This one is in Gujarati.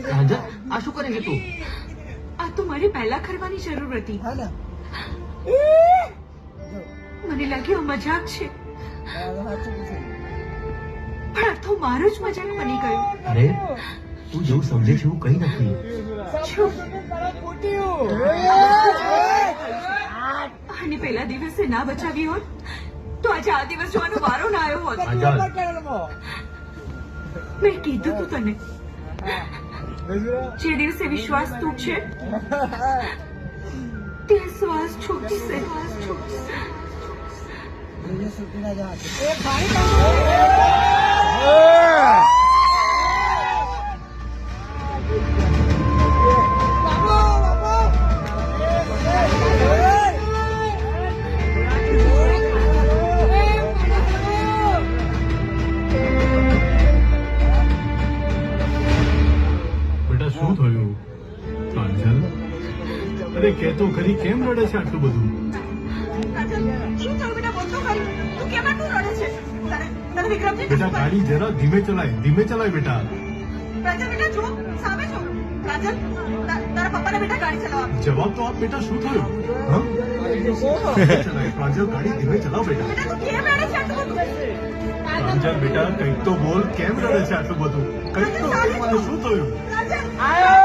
પ્રાંજલ આ શું કરે છે તું? આ તો મારે પહેલા કરવાની જરૂર હતી. મને લાગ્યું આ મજાક છે, પણ આ તો મારો જ મજાક બની ગયો. અરે તું જેવું સમજે છે એવું કઈ નથી. અને પહેલા દિવસે ના બચાવી હોત તો આજે આ દિવસ જોવાનો વારો ના આવ્યો હોત. પ્રાંજલ મેં કીધું તું તને, જે દિવસે વિશ્વાસ તૂટશે તે શ્વાસ છૂટશે. બેટા શું થયું પ્રાંજલ? અરે કે તો ખરી કેમ રડે છે આટલું બધું? શું થયું બેટા? બોલ તો ખરી, તું કેમ આટલું રડે છે? તને વિક્રમજી બેટા ગાડી જરા ધીમે ચલાય બેટા. પ્રાંજલ બેટા જો, સામે જો. પ્રાંજલ, તારા પપ્પાને બેટા ગાડી ચલાવવા. જવાબ તો આપ બેટા, શું થયું? ચલાય પ્રાંજલ, ગાડી ધીમે ચલાવ બેટા. બેટા તું કેમ રડે છે આટલું બધું? પ્રાંજલ બેટા કંઈક તો બોલ, કેમ રડે છે આટલું બધું? કંઈક તો કહી મને, શું થયું? પ્રાંજલ